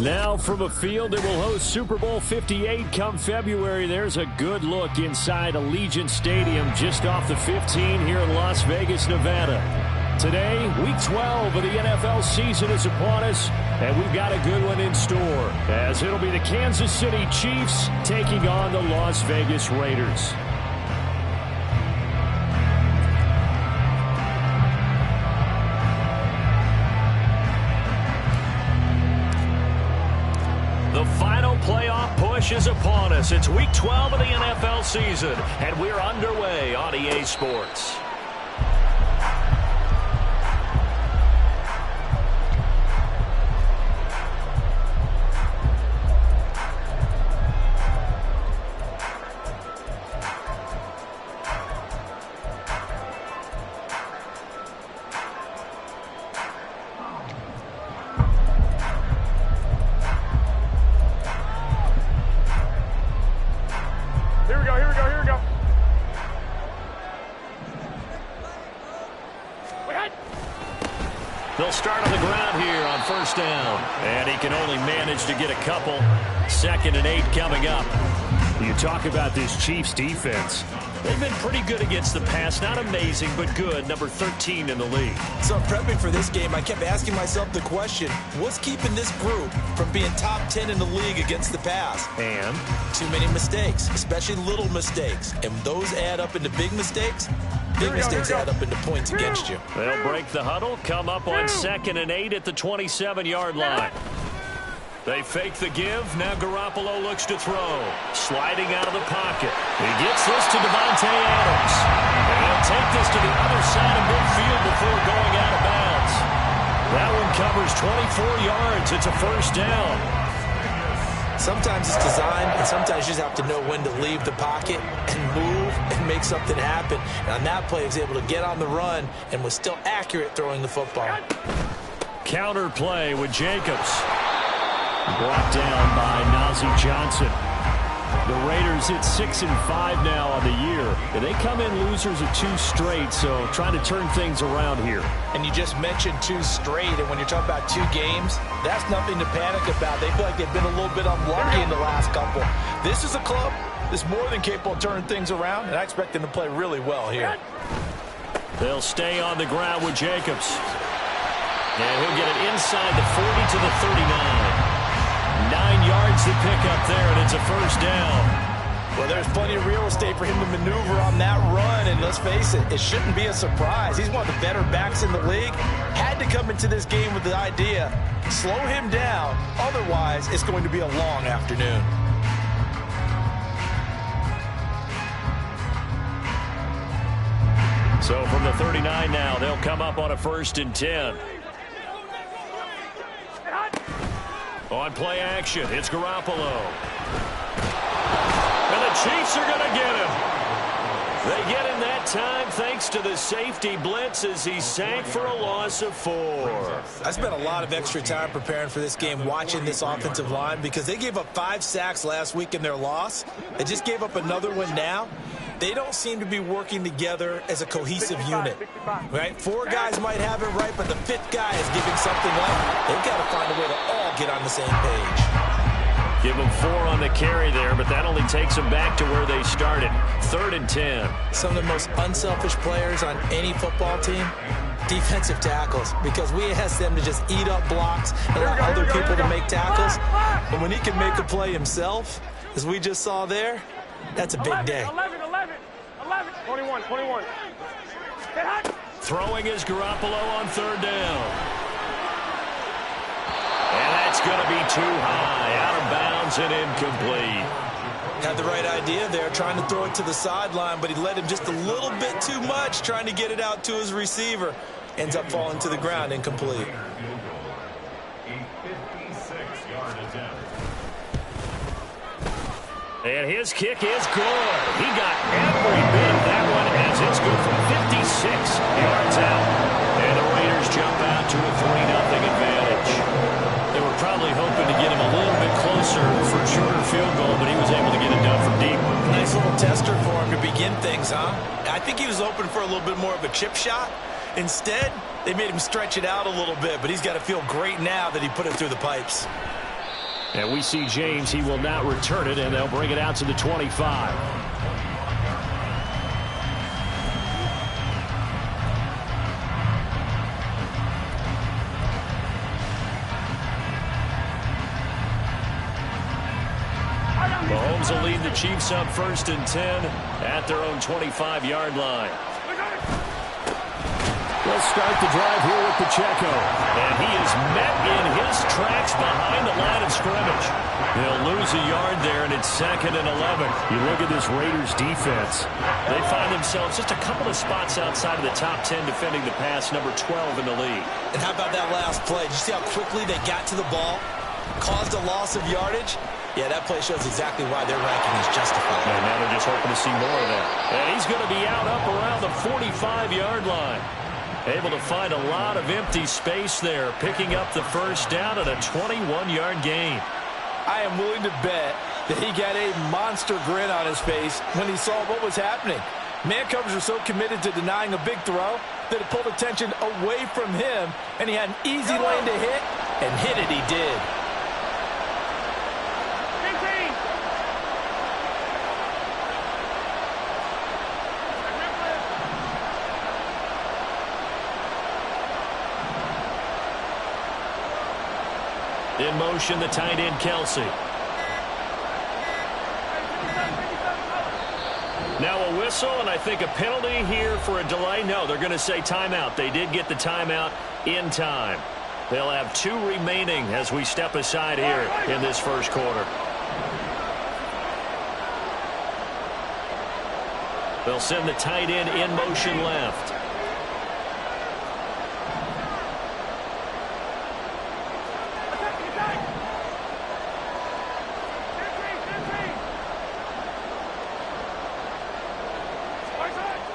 Now from a field that will host Super Bowl 58 come February, there's a good look inside Allegiant Stadium just off the 15 here in Las Vegas, Nevada. Today, Week 12 of the NFL season is upon us, and we've got a good one in store, as it'll be the Kansas City Chiefs taking on the Las Vegas Raiders. The final playoff push is upon us. It's Week 12 of the NFL season, and we're underway on EA Sports. They'll start on the ground here on first down. And he can only manage to get a couple. 2nd and 8 coming up. You talk about this Chiefs defense. They've been pretty good against the pass. Not amazing, but good. Number 13 in the league. So prepping for this game, I kept asking myself the question, what's keeping this group from being top 10 in the league against the pass? And? Too many mistakes, especially little mistakes. And those add up into big mistakes. Big mistakes add up into points against you. They'll break the huddle, come up on 2nd and 8 at the 27-yard line. They fake the give. Now Garoppolo looks to throw. Sliding out of the pocket. He gets this to Devontae Adams. And he'll take this to the other side of midfield before going out of bounds. That one covers 24 yards. It's a first down. Sometimes it's designed, and sometimes you just have to know when to leave the pocket and move and make something happen. And on that play, he was able to get on the run and was still accurate throwing the football. Counter play with Jacobs. Brought down by Najee Johnson. The Raiders hit 6-5 now on the year. And they come in losers of 2 straight, so trying to turn things around here. And you just mentioned 2 straight, and when you're talking about 2 games, that's nothing to panic about. They feel like they've been a little bit unlucky in the last couple. This is a club that's more than capable of turning things around, and I expect them to play really well here. They'll stay on the ground with Jacobs. And he'll get it inside the 40 to the 39. 9 yards to pick up there, and it's a first down. Well, there's plenty of real estate for him to maneuver on that run, and let's face it, it shouldn't be a surprise. He's one of the better backs in the league. Had to come into this game with the idea, slow him down, otherwise it's going to be a long afternoon. So from the 39 now, they'll come up on a 1st and 10. On play action, it's Garoppolo. And the Chiefs are going to get him. They get him that time thanks to the safety blitz as he sank for a loss of 4. I spent a lot of extra time preparing for this game, watching this offensive line, because they gave up 5 sacks last week in their loss. They just gave up another one now. They don't seem to be working together as a cohesive unit, right? 4 guys might have it right, but the 5th guy is giving something up. They've got to find a way to all get on the same page. Give them 4 on the carry there, but that only takes them back to where they started. 3rd and 10. Some of the most unselfish players on any football team, defensive tackles, because we ask them to just eat up blocks and allow other people to make tackles. But when he can make a play himself, as we just saw there, that's a big day. 21. Throwing is Garoppolo on 3rd down. And that's going to be too high, out of bounds and incomplete. Had the right idea there, trying to throw it to the sideline, but he led him just a little bit too much, trying to get it out to his receiver. Ends up falling to the ground, incomplete. And his kick is good. He got every bit of that one as it's good from 56 yards out. And the Raiders jump out to a 3-0 advantage. They were probably hoping to get him a little bit closer for a shorter field goal, but he was able to get it done from deep. Nice little tester for him to begin things, huh? I think he was open for a little bit more of a chip shot. Instead, they made him stretch it out a little bit, but he's got to feel great now that he put it through the pipes. And we see James. He will not return it, and they'll bring it out to the 25. Mahomes will lead the Chiefs up 1st and 10 at their own 25-yard line. They'll start the drive here with Pacheco. And he is met in his tracks behind the line of scrimmage. They'll lose a yard there, and it's 2nd and 11. You look at this Raiders defense. They find themselves just a couple of spots outside of the top 10 defending the pass, number 12 in the league. And how about that last play? Did you see how quickly they got to the ball? Caused a loss of yardage? Yeah, that play shows exactly why their ranking is justified. And now they're just hoping to see more of that. And he's going to be out up around the 45-yard line. Able to find a lot of empty space there, picking up the first down at a 21-yard gain. I am willing to bet that he got a monster grin on his face when he saw what was happening. Man coverage was so committed to denying a big throw that it pulled attention away from him, and he had an easy lane to hit, and hit it he did. In motion, the tight end, Kelsey. Now a whistle, and I think a penalty here for a delay. No, they're going to say timeout. They did get the timeout in time. They'll have 2 remaining as we step aside here in this first quarter. They'll send the tight end in motion left.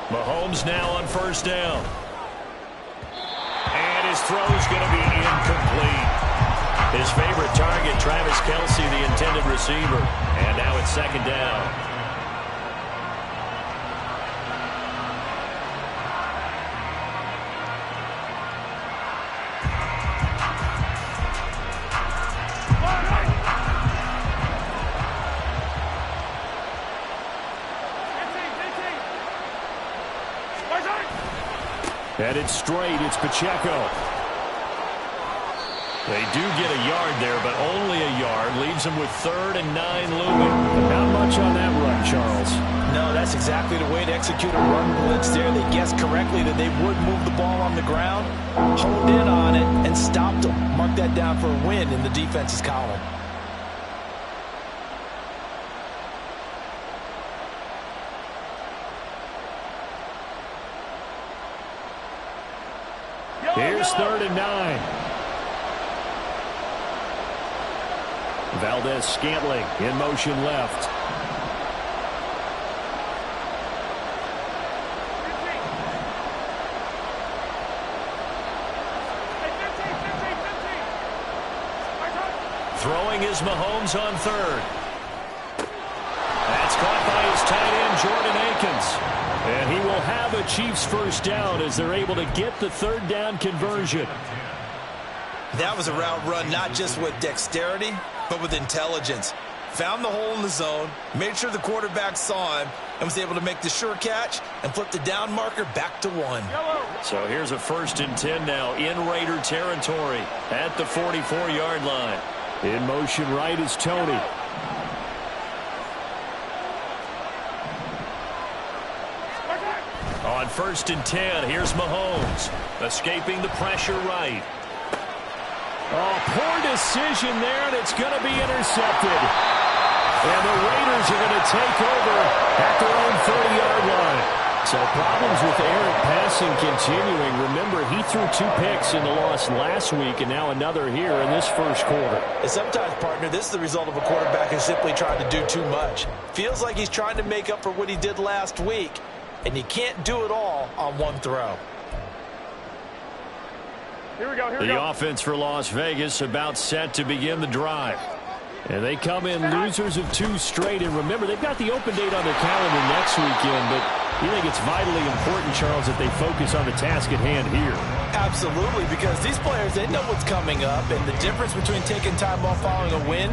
Mahomes now on first down. And his throw's going to be incomplete. His favorite target, Travis Kelce, the intended receiver. And now it's 2nd down. Headed straight, it's Pacheco. They do get a yard there, but only a yard. Leaves them with 3rd and 9 looming. Not much on that run, Charles. No, that's exactly the way to execute a run blitz there. They guessed correctly that they would move the ball on the ground, honed in on it, and stopped them. Mark that down for a win in the defense's column. Here's 3rd and 9. Valdez-Scantling in motion left. Throwing is Mahomes on 3rd. That's caught by his tight end, Jordan Akins. And he will have a Chiefs first down as they're able to get the 3rd down conversion. That was a route run not just with dexterity, but with intelligence. Found the hole in the zone, made sure the quarterback saw him, and was able to make the sure catch and flip the down marker back to 1. So here's a 1st and 10 now in Raider territory at the 44-yard line. In motion right is Tony. On 1st and 10, here's Mahomes. Escaping the pressure right. Oh, poor decision there, and it's going to be intercepted. And the Raiders are going to take over at their own 30-yard line. So problems with errant passing continuing. Remember, he threw 2 picks in the loss last week, and now another here in this first quarter. And sometimes, partner, this is the result of a quarterback who's simply trying to do too much. Feels like he's trying to make up for what he did last week, and you can't do it all on one throw. Here we go. The offense for Las Vegas about set to begin the drive. And they come in losers of 2 straight. And remember, they've got the open date on their calendar next weekend, but You think it's vitally important, Charles, that they focus on the task at hand here? Absolutely, because these players, they know what's coming up, and the difference between taking time off following a win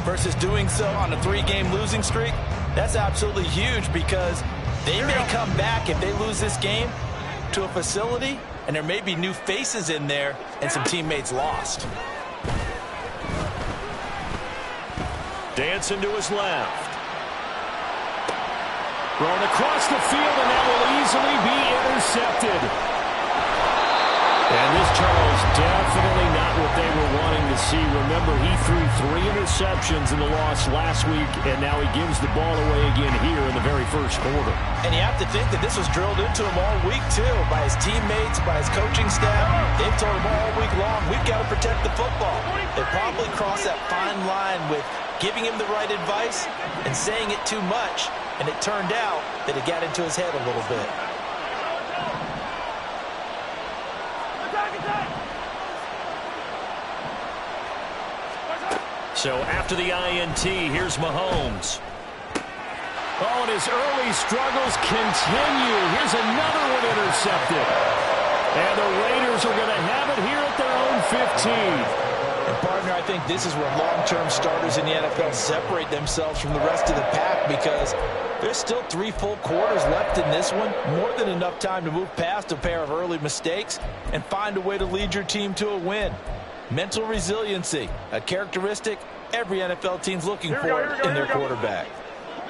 versus doing so on a 3-game losing streak, that's absolutely huge because they may come back if they lose this game to a facility, and there may be new faces in there and some teammates lost. Dancing to his left. Thrown across the field, and that will easily be intercepted. And this, Charles, definitely not what they were wanting to see. Remember, he threw 3 interceptions in the loss last week, and now he gives the ball away again here in the very first quarter. And you have to think that this was drilled into him all week, too, by his teammates, by his coaching staff. They've told him all week long, we've got to protect the football. They probably crossed that fine line with giving him the right advice and saying it too much, and it turned out that it got into his head a little bit. So after the INT, here's Mahomes. Oh, and his early struggles continue. Here's another one intercepted. And the Raiders are going to have it here at their own 15. And, partner, I think this is where long-term starters in the NFL separate themselves from the rest of the pack because there's still 3 full quarters left in this one. More than enough time to move past a pair of early mistakes and find a way to lead your team to a win. Mental resiliency, a characteristic every NFL team's looking for in their quarterback.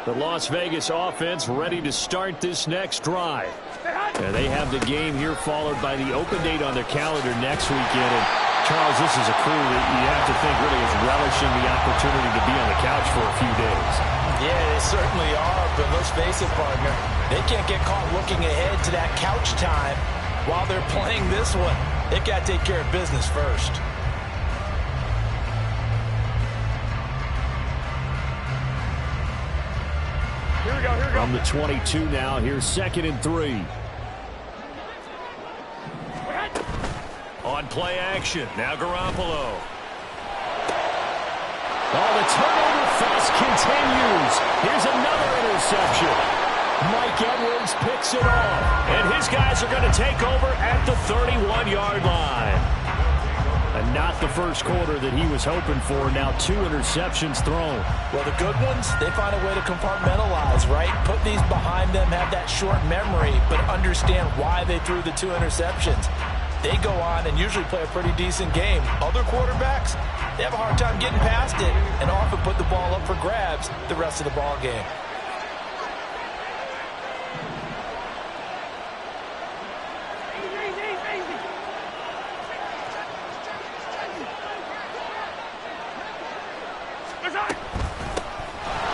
The Las Vegas offense ready to start this next drive. And they have the game here followed by the open date on their calendar next weekend. And Charles, this is a crew that you have to think really is relishing the opportunity to be on the couch for a few days. Yeah, they certainly are, but let's face it, partner, they can't get caught looking ahead to that couch time while they're playing this one. They've got to take care of business first. From the 22 now, here's 2nd and 3. On play action, now Garoppolo. Oh, the turnover fest continues. Here's another interception. Mike Edwards picks it off. And his guys are going to take over at the 31-yard line. And not the first quarter that he was hoping for. Now 2 interceptions thrown. Well, the good ones, they find a way to compartmentalize, right? Put these behind them, have that short memory, but understand why they threw the 2 interceptions. They go on and usually play a pretty decent game. Other quarterbacks, they have a hard time getting past it and often put the ball up for grabs the rest of the ball game.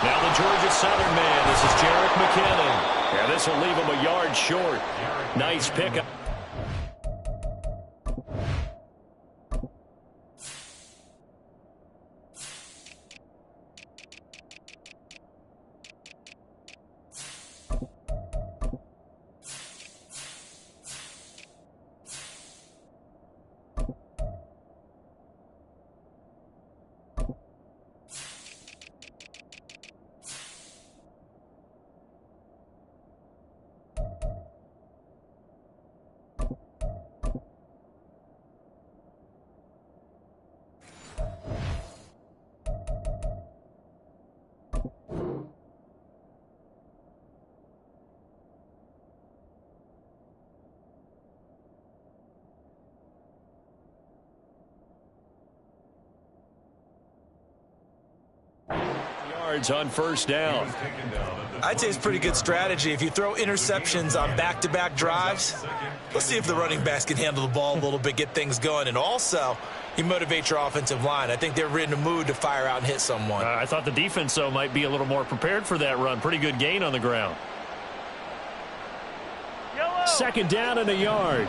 Now the Georgia Southern man, this is Jerick McKinnon. Yeah, this will leave him a yard short. Nice pickup. On first down. I'd say it's pretty good strategy. If you throw interceptions on back-to-back drives, let's see if the running backs can handle the ball a little bit, get things going, and also you motivate your offensive line. I think they're in a mood to fire out and hit someone. I thought the defense, though, might be a little more prepared for that run. Pretty good gain on the ground. Yellow. 2nd down and a yard.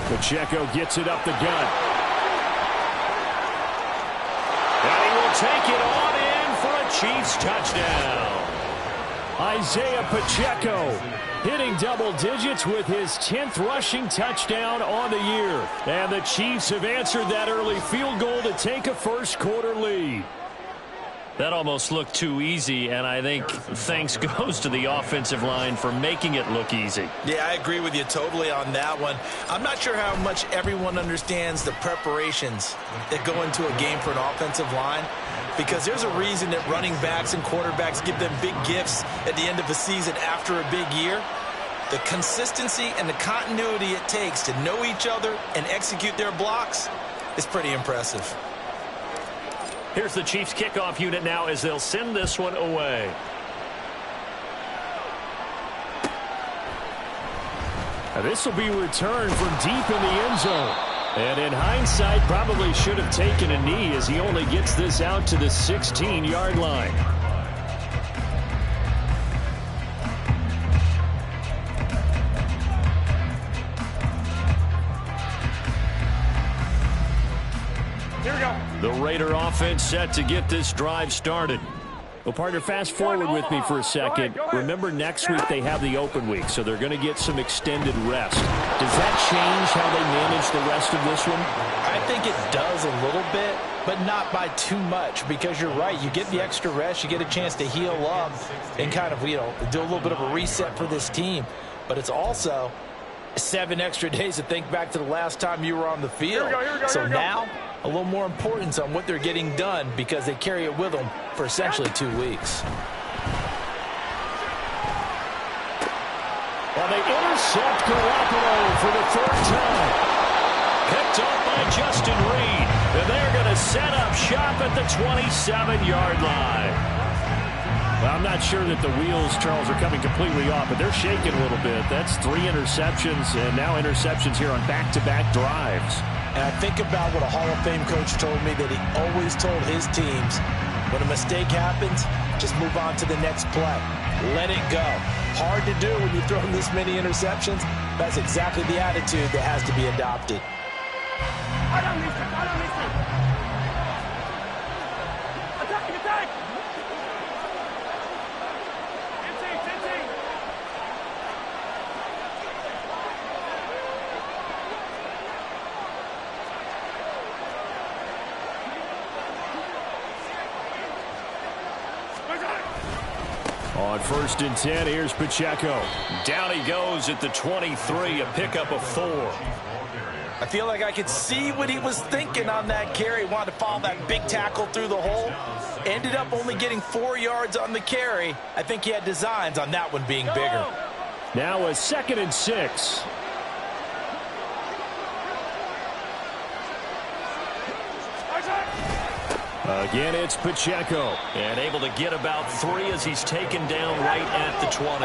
Pacheco gets it up the gut. And he will take it on in for a Chiefs touchdown. Isaiah Pacheco hitting double digits with his 10th rushing touchdown on the year. And the Chiefs have answered that early field goal to take a first quarter lead. That almost looked too easy, and I think thanks goes to the offensive line for making it look easy. Yeah, I agree with you totally on that one. I'm not sure how much everyone understands the preparations that go into a game for an offensive line, because there's a reason that running backs and quarterbacks give them big gifts at the end of a season after a big year. The consistency and the continuity it takes to know each other and execute their blocks is pretty impressive. Here's the Chiefs kickoff unit now as they'll send this one away. This will be returned from deep in the end zone. And in hindsight, probably should have taken a knee as he only gets this out to the 16-yard line. The Raider offense set to get this drive started. Well, partner, fast forward with me for a second. Remember, next week they have the open week, so they're going to get some extended rest. Does that change how they manage the rest of this one? I think it does a little bit, but not by too much, because you're right. You get the extra rest. You get a chance to heal up and kind of, do a little bit of a reset for this team. But it's also 7 extra days to think back to the last time you were on the field. So now, a little more importance on what they're getting done because they carry it with them for essentially 2 weeks. Well, they intercept Garoppolo for the 3rd time. Picked off by Justin Reed. And they're going to set up shop at the 27-yard line. Well, I'm not sure that the wheels, Charles, are coming completely off, but they're shaking a little bit. That's 3 interceptions, and now interceptions here on back-to-back drives. And I think about what a Hall of Fame coach told me, that he always told his teams, when a mistake happens, just move on to the next play. Let it go. Hard to do when you throw this many interceptions. That's exactly the attitude that has to be adopted. On 1st and 10, here's Pacheco. Down he goes at the 23, a pickup of 4. I feel like I could see what he was thinking on that carry. Wanted to follow that big tackle through the hole. Ended up only getting 4 yards on the carry. I think he had designs on that one being bigger. Now a 2nd and 6. Again, it's Pacheco. And able to get about 3 as he's taken down right at the 20.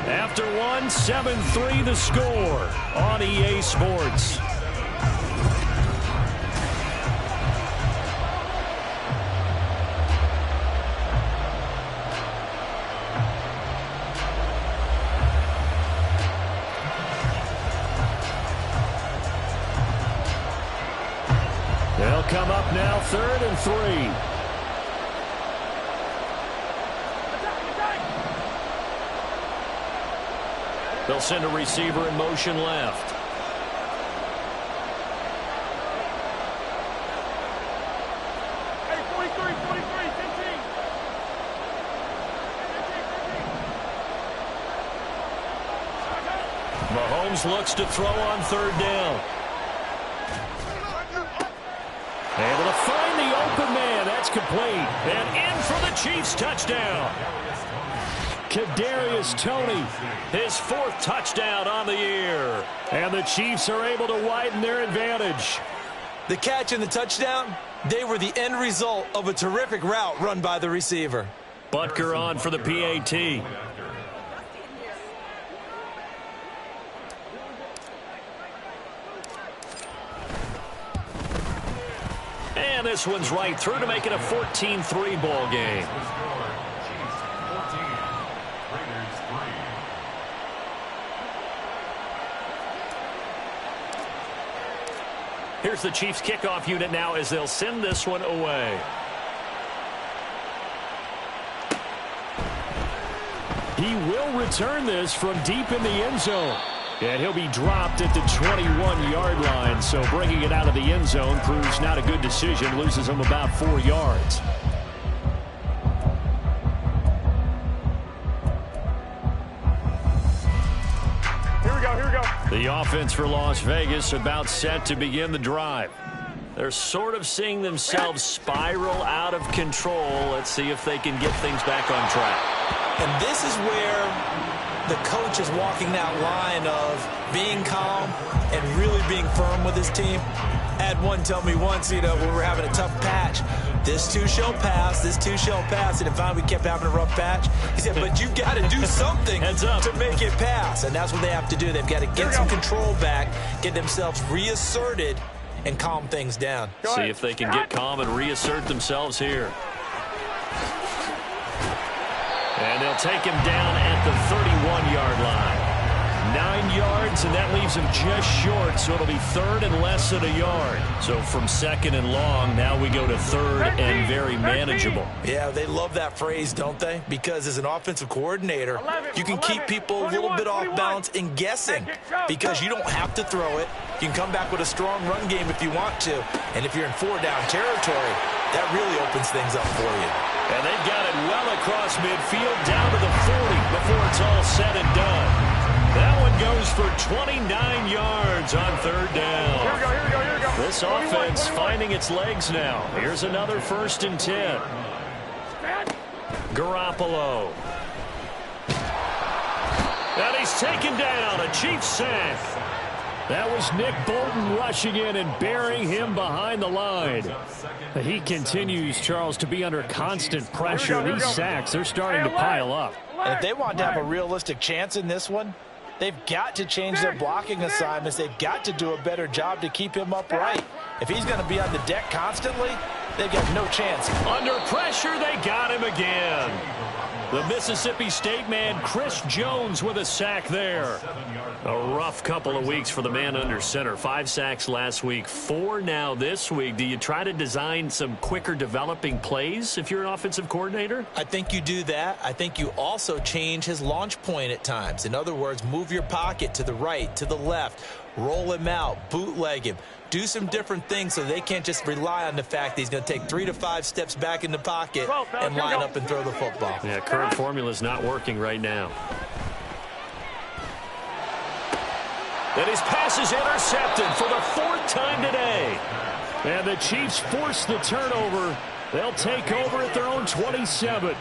After 1, 7-3 the score on EA Sports. They'll come up now 3rd and 3. They'll send a receiver in motion left. Hey, 43, 15. Mahomes looks to throw on 3rd down. Able to find the open man. That's complete. And in for the Chiefs touchdown. Kadarius Toney, his 4th touchdown on the year. And the Chiefs are able to widen their advantage. The catch and the touchdown, they were the end result of a terrific route run by the receiver. Butker on for the PAT. And this one's right through to make it a 14-3 ball game. Here's the Chiefs kickoff unit now as they'll send this one away. He will return this from deep in the end zone. And he'll be dropped at the 21-yard line. So bringing it out of the end zone proves not a good decision. Loses him about 4 yards. Here we go, here we go. The offense for Las Vegas about set to begin the drive. They're sort of seeing themselves spiral out of control. Let's see if they can get things back on track. And this is where the coach is walking that line of being calm and really being firm with his team. I had one tell me once, when we were having a tough patch, this too shall pass, this too shall pass. And finally we kept having a rough patch. He said, but you've got to do something to make it pass. And that's what they have to do. They've got to get some control back, get themselves reasserted, and calm things down. See if they can get calm and reassert themselves here. And they'll take him down at the 31-yard line. 9 yards, and that leaves him just short, so it'll be third and less than a yard. So from second and long, now we go to third and very manageable. Yeah, they love that phrase, don't they? Because as an offensive coordinator, you can keep people a little bit off balance and guessing because you don't have to throw it. You can come back with a strong run game if you want to. And if you're in 4-down territory, that really opens things up for you. And they've got it well across midfield down to the 40 before it's all said and done. That one goes for 29 yards on third down. Here we go, here we go, here we go. This offense finding its legs now. Here's another 1st and 10. Garoppolo. And he's taken down, a Chiefs sack. That was Nick Bolton rushing in and burying him behind the line. He continues, Charles, to be under constant pressure. These sacks, they're starting to pile up. And if they want to have a realistic chance in this one, they've got to change their blocking assignments. They've got to do a better job to keep him upright. If he's going to be on the deck constantly, they've got no chance. Under pressure, they got him again. The Mississippi State man, Chris Jones, with a sack there. A rough couple of weeks for the man under center. 5 sacks last week, 4 now this week. Do you try to design some quicker developing plays if you're an offensive coordinator? I think you do that. I think you also change his launch point at times. In other words, move your pocket to the right, to the left, roll him out, bootleg him. Do some different things so they can't just rely on the fact that he's going to take 3 to 5 steps back in the pocket and line up and throw the football. Yeah, current formula is not working right now. And his pass is intercepted for the 4th time today. And the Chiefs force the turnover. They'll take over at their own 27.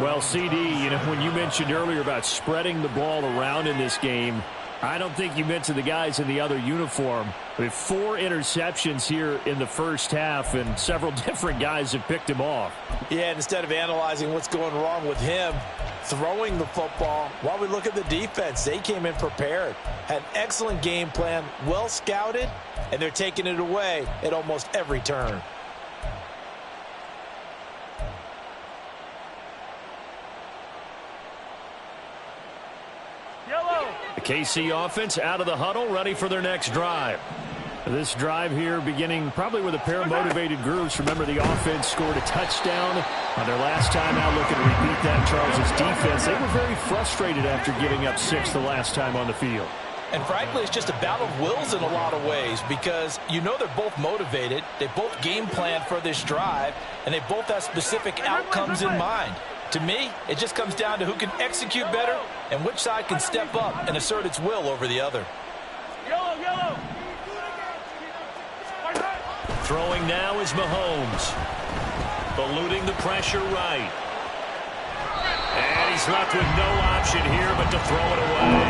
Well, CD, when you mentioned earlier about spreading the ball around in this game, I don't think you meant to the guys in the other uniform. We have 4 interceptions here in the first half, and several different guys have picked him off. Yeah, and instead of analyzing what's going wrong with him throwing the football, while we look at the defense, they came in prepared, had an excellent game plan, well scouted, and they're taking it away at almost every turn. The KC offense out of the huddle, ready for their next drive. This drive here beginning probably with a pair of motivated groups. Remember, the offense scored a touchdown on their last time out. Looking to repeat that. Charles's defense, they were very frustrated after giving up 6 the last time on the field. And frankly, it's just a battle of wills in a lot of ways because they're both motivated. They both game plan for this drive, and they both have specific outcomes in mind. To me, it just comes down to who can execute better and which side can step up and assert its will over the other. Yellow. Throwing now is Mahomes. Eluding the pressure right. And he's left with no option here but to throw it away.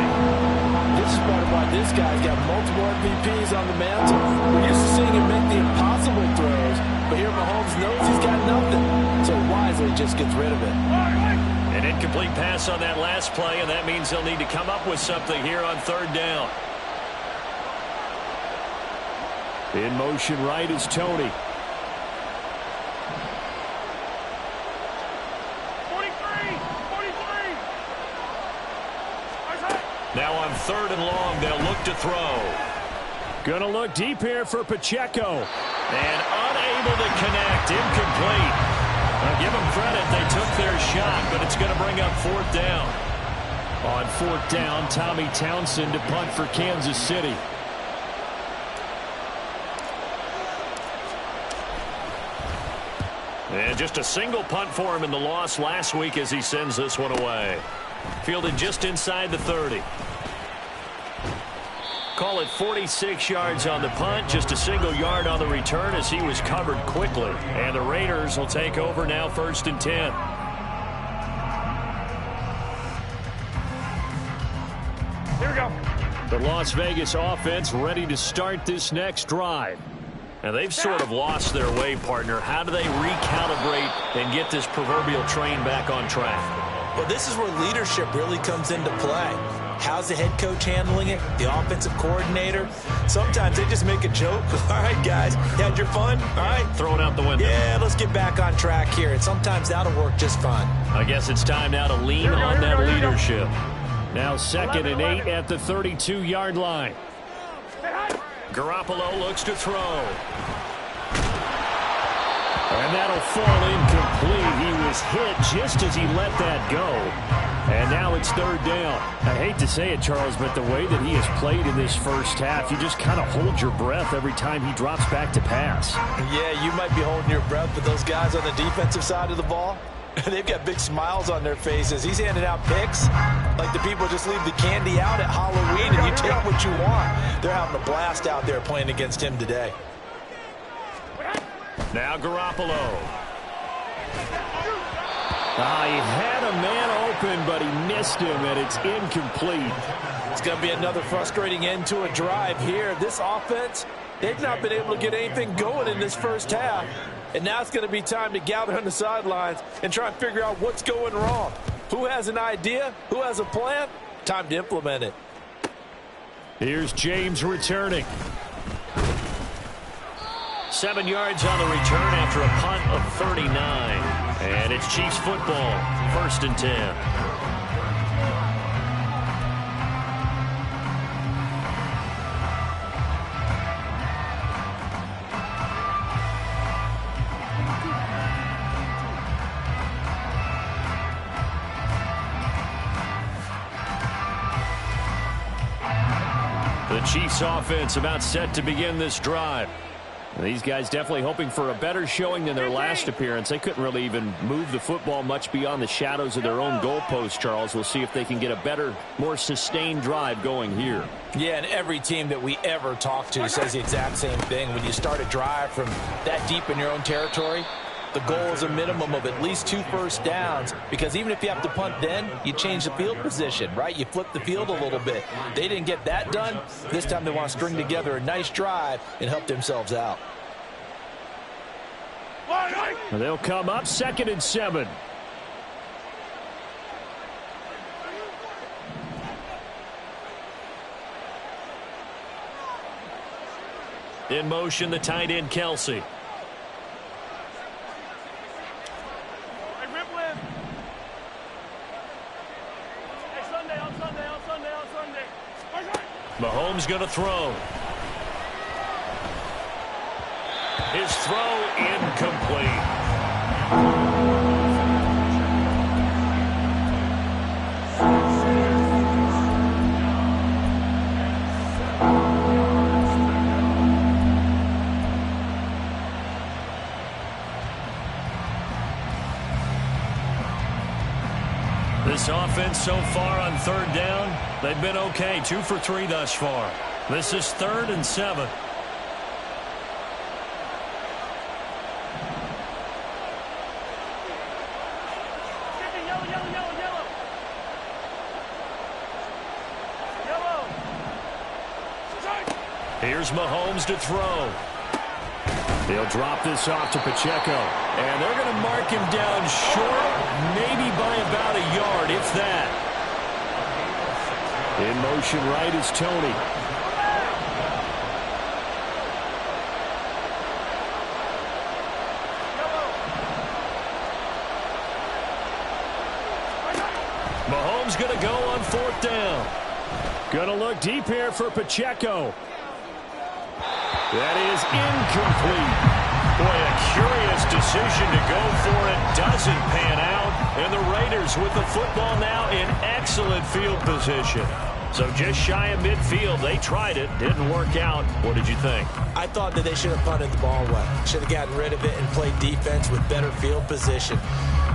This is part of why this guy's got multiple MVPs on the mantle. We're used to seeing him make the impossible throws, but here Mahomes knows he's got nothing, so wisely just gets rid of it. An incomplete pass on that last play, and that means they'll need to come up with something here on third down. In motion right is Tony. 43. Now on 3rd and long, they'll look to throw. Gonna look deep here for Pacheco. And unable to connect. Incomplete. Now give them credit. They took their shot, but it's going to bring up 4th down. On 4th down, Tommy Townsend to punt for Kansas City. And just a single punt for him in the loss last week as he sends this one away. Fielded just inside the 30. Call it 46 yards on the punt, just a single yard on the return as he was covered quickly. And the Raiders will take over now, 1st and 10. Here we go. The Las Vegas offense ready to start this next drive. And they've sort of lost their way, partner. How do they recalibrate and get this proverbial train back on track? Well, this is where leadership really comes into play. How's the head coach handling it? The offensive coordinator? Sometimes they just make a joke. All right, guys, you had your fun? All right. Throw it out the window. Yeah, let's get back on track here. And sometimes that'll work just fine. I guess it's time now to lean on that leadership. Now 2nd and 8 at the 32-yard line. Garoppolo looks to throw. And that'll fall incomplete. He was hit just as he let that go. And now it's 3rd down. I hate to say it, Charles, but the way that he has played in this first half, you just kind of hold your breath every time he drops back to pass. Yeah, you might be holding your breath, but those guys on the defensive side of the ball, they've got big smiles on their faces. He's handing out picks like the people just leave the candy out at Halloween and you take what you want. They're having a blast out there playing against him today. Now Garoppolo. He had a man open, but he missed him, and it's incomplete. It's going to be another frustrating end to a drive here. This offense, they've not been able to get anything going in this first half. And now it's going to be time to gather on the sidelines and try and figure out what's going wrong. Who has an idea? Who has a plan? Time to implement it. Here's James returning. 7 yards on the return after a punt of 39. And it's Chiefs football, 1st and 10. The Chiefs offense about set to begin this drive. These guys definitely hoping for a better showing than their last appearance. They couldn't really even move the football much beyond the shadows of their own goalpost, Charles. We'll see if they can get a better, more sustained drive going here. Yeah, and every team that we ever talk to says the exact same thing. When you start a drive from that deep in your own territory, the goal is a minimum of at least 2 first downs, because even if you have to punt then, you change the field position, right? You flip the field a little bit. They didn't get that done. This time they want to string together a nice drive and help themselves out. They'll come up 2nd and 7. In motion, the tight end, Kelsey. Mahomes going to throw. His throw incomplete. This offense so far on 3rd down, they've been okay. 2 for 3 thus far. This is 3rd and 7. Here's Mahomes to throw. They'll drop this off to Pacheco. And they're going to mark him down short, maybe by about a yard, if that. In motion right is Tony. Mahomes going to go on 4th down. Going to look deep here for Pacheco. That is incomplete. Boy, a curious decision to go for it. Doesn't pan out. And the Raiders with the football now in excellent field position. So just shy of midfield. They tried it. Didn't work out. What did you think? I thought that they should have punted the ball away. Should have gotten rid of it and played defense with better field position.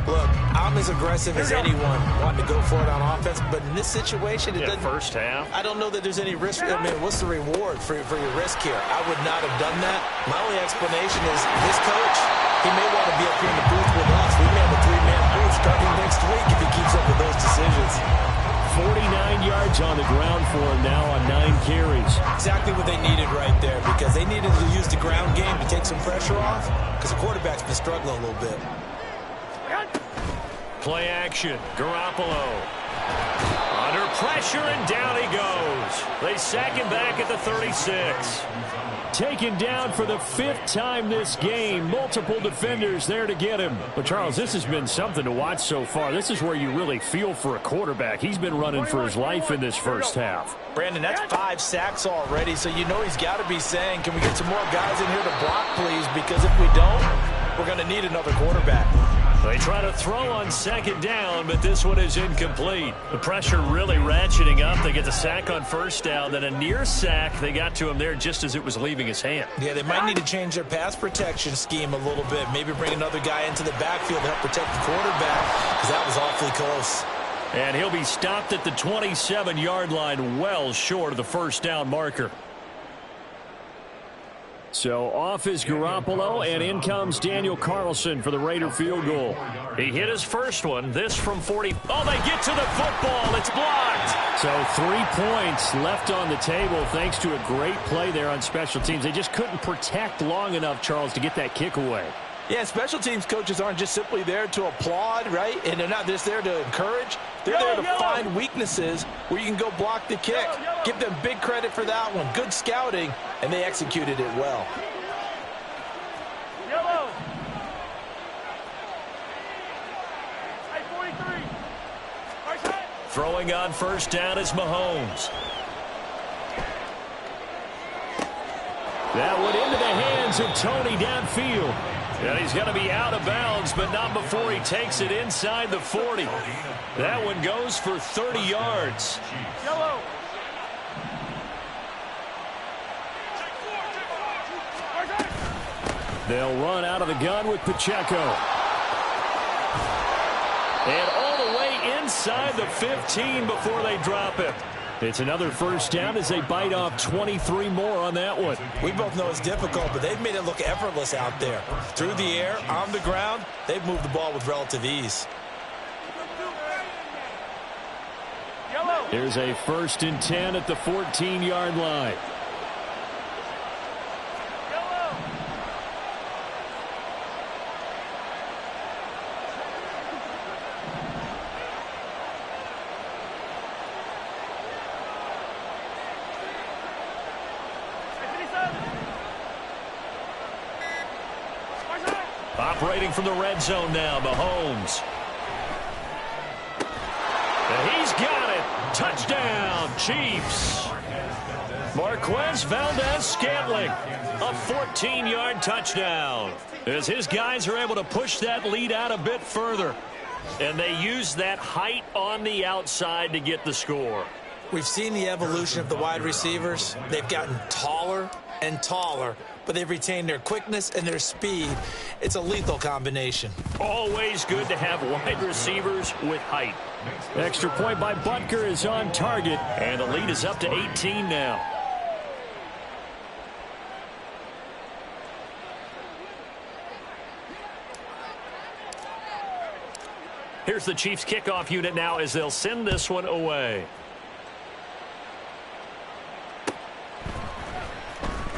Look, I'm as aggressive as anyone wanting to go for it on offense, but in this situation, it doesn't. First half. I don't know that there's any risk. I mean, what's the reward for your risk here? I would not have done that. My only explanation is this coach, he may want to be up here in the booth with us. We may have a three-man booth starting next week if he keeps up with those decisions. 49 yards on the ground for him now on 9 carries. Exactly what they needed right there, because they needed to use the ground game to take some pressure off, because the quarterback's been struggling a little bit. Play action. Garoppolo. Under pressure, and down he goes. They sack him back at the 36. Taken down for the 5th time this game. Multiple defenders there to get him. But, Charles, this has been something to watch so far. This is where you really feel for a quarterback. He's been running for his life in this first half. Brandon, that's 5 sacks already, so you know he's got to be saying, can we get some more guys in here to block, please? Because if we don't, we're going to need another quarterback. They try to throw on second down, but this one is incomplete. The pressure really ratcheting up. They get the sack on first down, then a near sack. They got to him there just as it was leaving his hand. Yeah, they might need to change their pass protection scheme a little bit. Maybe bring another guy into the backfield to help protect the quarterback, because that was awfully close. And he'll be stopped at the 27-yard line, well short of the first down marker. So off is Garoppolo, and in comes Daniel Carlson for the Raider field goal. He hit his first one. This from 40. Oh, they get to the football. It's blocked. So 3 points left on the table thanks to a great play there on special teams. They just couldn't protect long enough, Charles, to get that kick away. Yeah, special teams coaches aren't just simply there to applaud, right? And they're not just there to encourage. They're there to find weaknesses where you can go block the kick. Give them big credit for that one. Good scouting, and they executed it well. Yellow. 43. Throwing on first down is Mahomes. That one into the hands of Tony downfield. And he's going to be out of bounds, but not before he takes it inside the 40. That one goes for 30 yards. Yellow. They'll run out of the gun with Pacheco. And all the way inside the 15 before they drop him. It's another first down as they bite off 23 more on that one. We both know it's difficult, but they've made it look effortless out there. Through the air, on the ground, they've moved the ball with relative ease. Here's a 1st and 10 at the 14-yard line. Operating from the red zone now, Mahomes. And he's got it. Touchdown, Chiefs. Marquez Valdez-Scantling, a 14-yard touchdown. As his guys are able to push that lead out a bit further. And they use that height on the outside to get the score. We've seen the evolution of the wide receivers. They've gotten taller and taller, but they've retained their quickness and their speed. It's a lethal combination. Always good to have wide receivers with height. Extra point by Butker is on target. And the lead is up to 18 now. Here's the Chiefs kickoff unit now as they'll send this one away.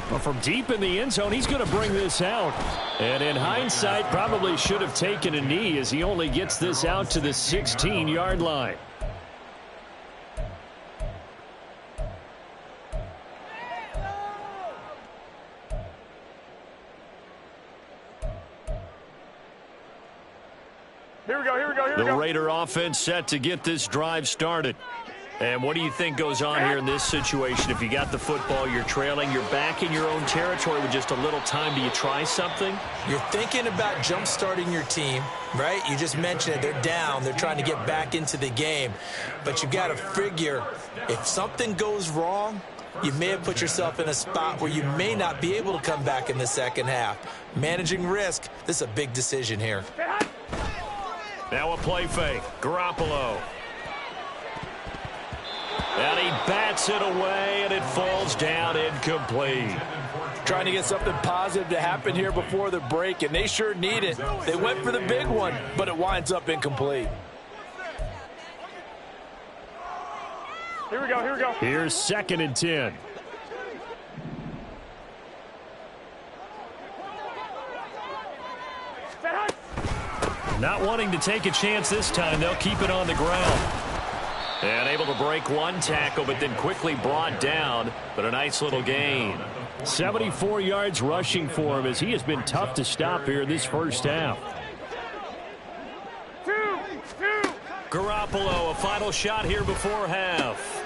Well, from deep in the end zone, he's going to bring this out. And in hindsight, probably should have taken a knee as he only gets this out to the 16-yard line. Here we go. The Raider offense set to get this drive started. And what do you think goes on here in this situation? If you got the football, you're trailing, you're back in your own territory with just a little time. Do you try something? You're thinking about jump-starting your team, right? You just mentioned it. They're down. They're trying to get back into the game. But you got to figure if something goes wrong, you may have put yourself in a spot where you may not be able to come back in the second half. Managing risk, this is a big decision here. Now a play fake. Garoppolo. And he bats it away, and it falls down incomplete. Trying to get something positive to happen here before the break, and they sure need it. They went for the big one, but it winds up incomplete. Here we go, here we go. Here's 2nd and 10. Not wanting to take a chance this time, they'll keep it on the ground. And able to break one tackle, but then quickly brought down. But a nice little gain. 74 yards rushing for him as he has been tough to stop here this first half. Garoppolo, a final shot here before half.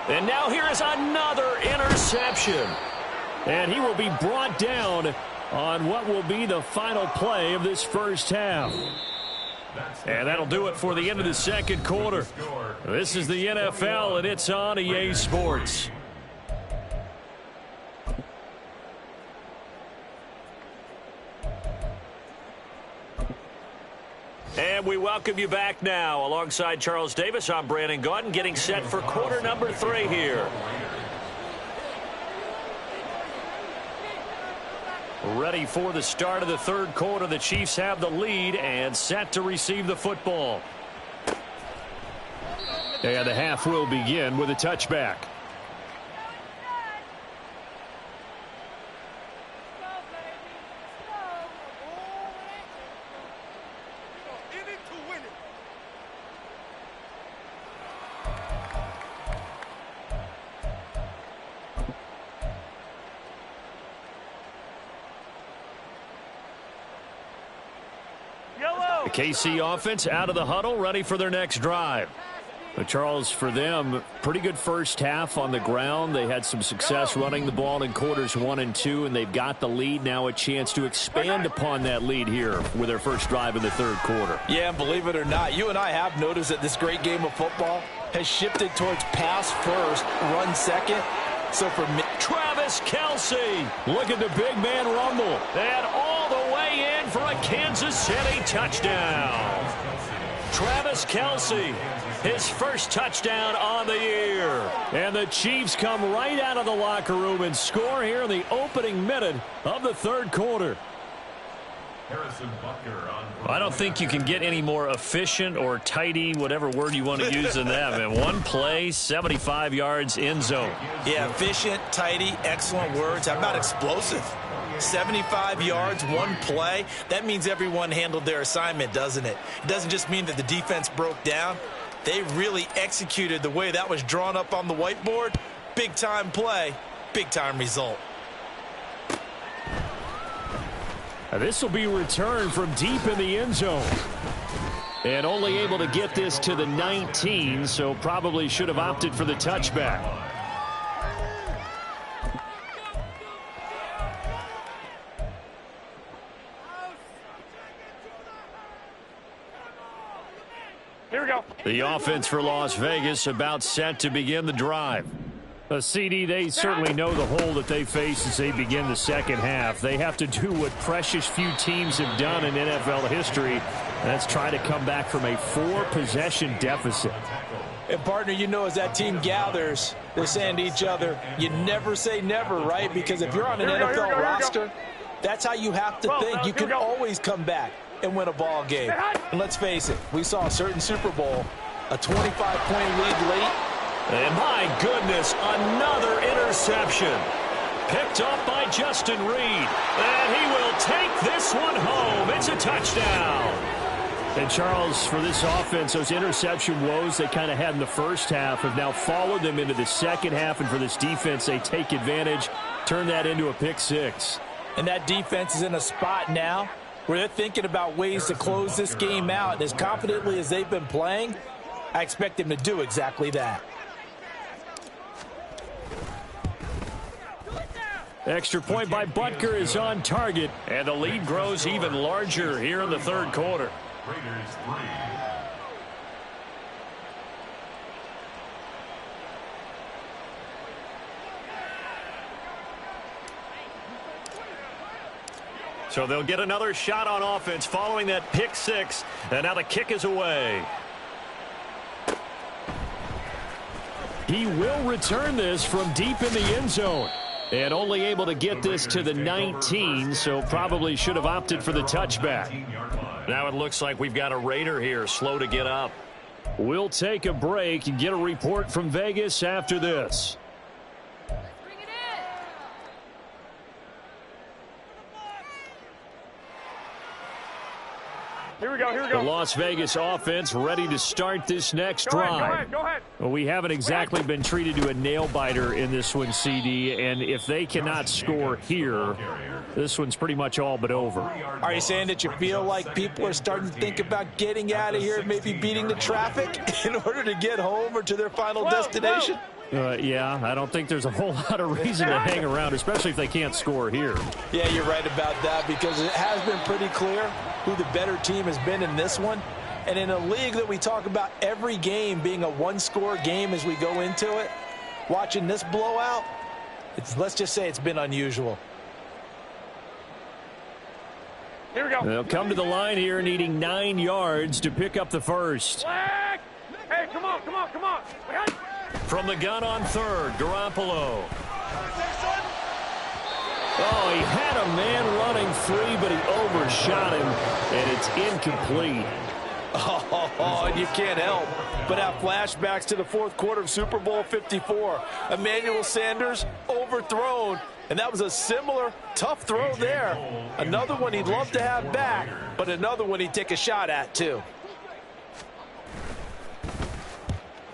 And now here is another interception. And he will be brought down on what will be the final play of this first half. And that'll do it for the end of the second quarter. This is the NFL, and it's on EA Sports. And we welcome you back now. Alongside Charles Davis, I'm Brandon Gaudin, getting set for quarter number 3 here. Ready for the start of the third quarter. The Chiefs have the lead and set to receive the football. And the half will begin with a touchback. The KC offense out of the huddle, ready for their next drive. But Charles, for them, pretty good first half on the ground. They had some success running the ball in quarters 1 and 2, and they've got the lead. Now a chance to expand upon that lead here with their first drive in the third quarter. Yeah, and believe it or not, you and I have noticed that this great game of football has shifted towards pass first, run second. So for me, Travis Kelce. Look at the big man rumble. And all the way in for a Kansas City touchdown. Travis Kelce, his first touchdown on the year. And the Chiefs come right out of the locker room and score here in the opening minute of the third quarter. I don't think you can get any more efficient or tidy, whatever word you want to use in that. Man, one play, 75 yards in zone. Yeah, efficient, tidy, excellent words. How about explosive? 75 yards, one play. That means everyone handled their assignment, doesn't it? It doesn't just mean that the defense broke down. They really executed the way that was drawn up on the whiteboard. Big-time play, big-time result. This will be returned from deep in the end zone. And only able to get this to the 19, so probably should have opted for the touchback. Here we go. The offense for Las Vegas about set to begin the drive. CD, they certainly know the hole that they face as they begin the second half. They have to do what precious few teams have done in NFL history. And that's try to come back from a 4-possession deficit. And, partner, you know, as that team gathers, they're saying to each other, you never say never, right? Because if you're on an NFL roster, that's how you have to think. You can always come back and win a ball game. And let's face it, we saw a certain Super Bowl, a 25-point lead late. And my goodness, another interception. Picked up by Justin Reed. And he will take this one home. It's a touchdown. And Charles, for this offense, those interception woes they kind of had in the first half have now followed them into the second half. And for this defense, they take advantage, turn that into a pick six. And that defense is in a spot now where they're thinking about ways to close this game out. And as confidently as they've been playing, I expect them to do exactly that. Extra point by Butker is on target. And the lead grows even larger here in the third quarter. Raiders 3. So they'll get another shot on offense following that pick six. And now the kick is away. He will return this from deep in the end zone. And only able to get this to the 19, so probably should have opted for the touchback. Now it looks like we've got a Raider here, slow to get up. We'll take a break and get a report from Vegas after this. Here we go, here we go. The Las Vegas offense ready to start this next drive. Go ahead. Well, we haven't exactly been treated to a nail-biter in this one, CD, and if they cannot score here, this one's pretty much all but over. Are you saying that you feel like people are starting to think about getting out of here and maybe beating the traffic in order to get home or to their final destination? Yeah, I don't think there's a whole lot of reason to hang around, especially if they can't score here. Yeah, you're right about that, because it has been pretty clear who the better team has been in this one. And in a league that we talk about every game being a one-score game as we go into it, watching this blowout, let's just say it's been unusual. Here we go. They'll come to the line here needing 9 yards to pick up the first. Hey, come on. From the gun on third, Garoppolo. Oh, he had a man running free, but he overshot him, and it's incomplete. Oh, and you can't help but have flashbacks to the fourth quarter of Super Bowl 54. Emmanuel Sanders overthrown, and that was a similar tough throw there. Another one he'd love to have back, but another one he'd take a shot at, too.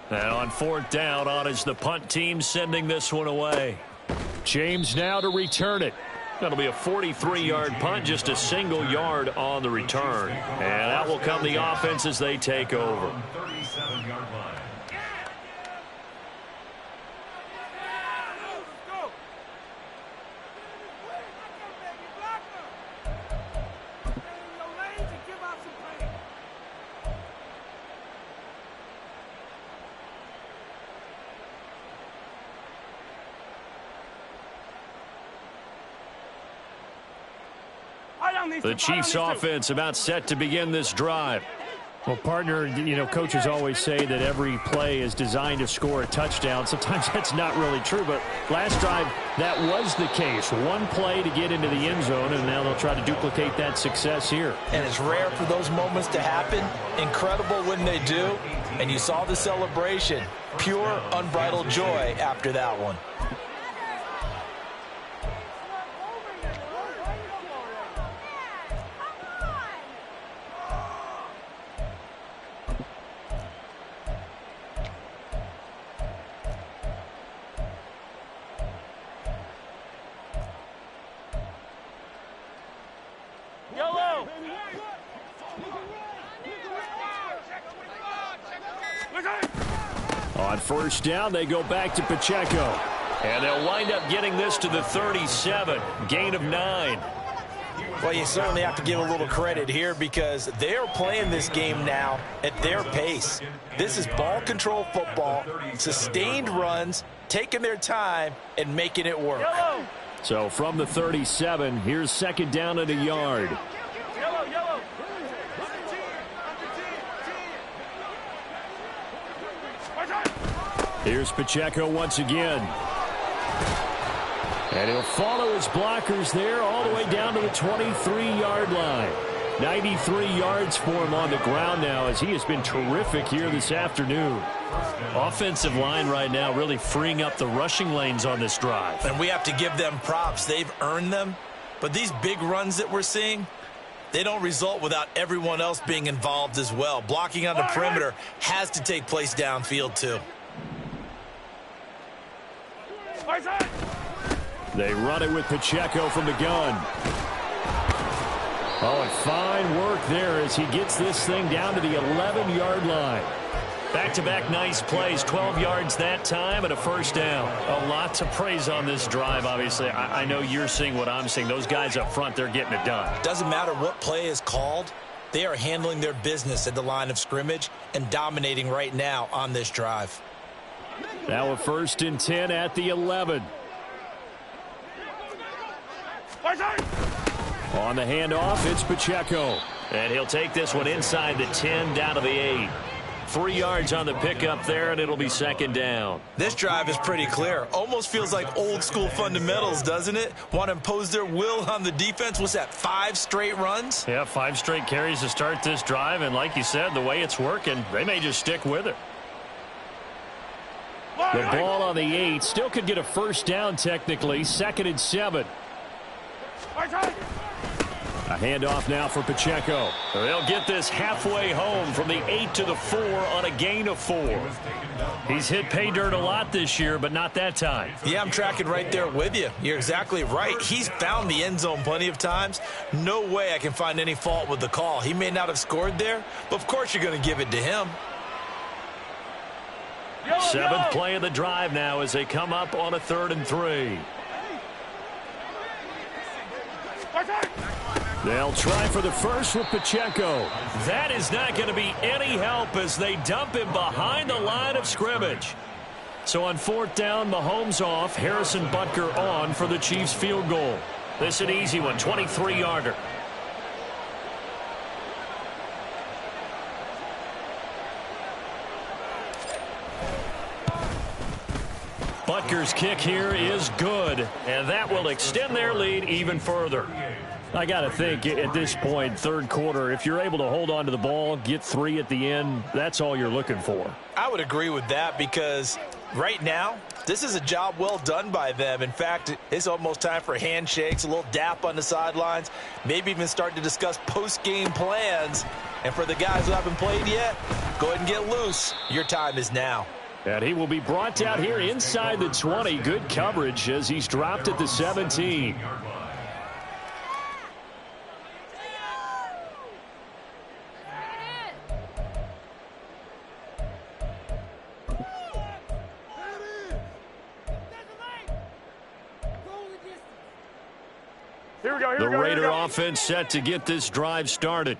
And on fourth down, on is the punt team sending this one away. James now to return it. That'll be a 43-yard punt, just a single yard on the return. And that will come the offense as they take over. 37-yard line. The Chiefs offense about set to begin this drive. Well, partner, coaches always say that every play is designed to score a touchdown. Sometimes that's not really true, but last drive, that was the case. One play to get into the end zone, and now they'll try to duplicate that success here. And it's rare for those moments to happen. Incredible when they do. And you saw the celebration. Pure, unbridled joy after that one. On first down, they go back to Pacheco. And they'll wind up getting this to the 37. Gain of 9. Well, you certainly have to give a little credit here because they're playing this game now at their pace. This is ball control football, sustained runs, taking their time, and making it work. So from the 37, here's second down and a yard. Here's Pacheco once again. And he'll follow his blockers there all the way down to the 23-yard line. 93 yards for him on the ground now as he has been terrific here this afternoon. Offensive line right now really freeing up the rushing lanes on this drive. And we have to give them props. They've earned them. But these big runs that we're seeing, they don't result without everyone else being involved as well. Blocking on the perimeter has to take place downfield too. They run it with Pacheco from the gun. Oh, and fine work there as he gets this thing down to the 11-yard line. Back-to-back nice plays, 12 yards that time and a first down. A lot to praise on this drive, obviously. I know you're seeing what I'm seeing. Those guys up front, they're getting it done. Doesn't matter what play is called. They are handling their business at the line of scrimmage and dominating right now on this drive. Now a 1st and 10 at the 11. On the handoff, it's Pacheco. And he'll take this one inside the 10 down to the 8. 3 yards on the pickup there, and it'll be 2nd down. This drive is pretty clear. Almost feels like old school fundamentals, doesn't it? Want to impose their will on the defense. What's that, 5 straight runs? Yeah, 5 straight carries to start this drive, and like you said, the way it's working, they may just stick with it. The ball on the 8. Still could get a first down technically. 2nd and 7. A handoff now for Pacheco. They'll get this halfway home from the 8 to the 4 on a gain of 4. He's hit pay dirt a lot this year, but not that time. Yeah, I'm tracking right there with you. You're exactly right. He's found the end zone plenty of times. No way I can find any fault with the call. He may not have scored there, but of course you're going to give it to him. 7th play of the drive now as they come up on a 3rd and 3. They'll try for the first with Pacheco. That is not going to be any help as they dump him behind the line of scrimmage. So on 4th down, Mahomes off, Harrison Butker on for the Chiefs field goal. This is an easy one, 23-yarder. Butker's kick here is good, and that will extend their lead even further. I got to think at this point, 3rd quarter, if you're able to hold on to the ball, get 3 at the end, that's all you're looking for. I would agree with that because right now, this is a job well done by them. In fact, it's almost time for handshakes, a little dap on the sidelines, maybe even start to discuss post-game plans. And for the guys who haven't played yet, go ahead and get loose. Your time is now. And he will be brought down here inside the 20. Good coverage as he's dropped at the 17. The Raider offense set to get this drive started.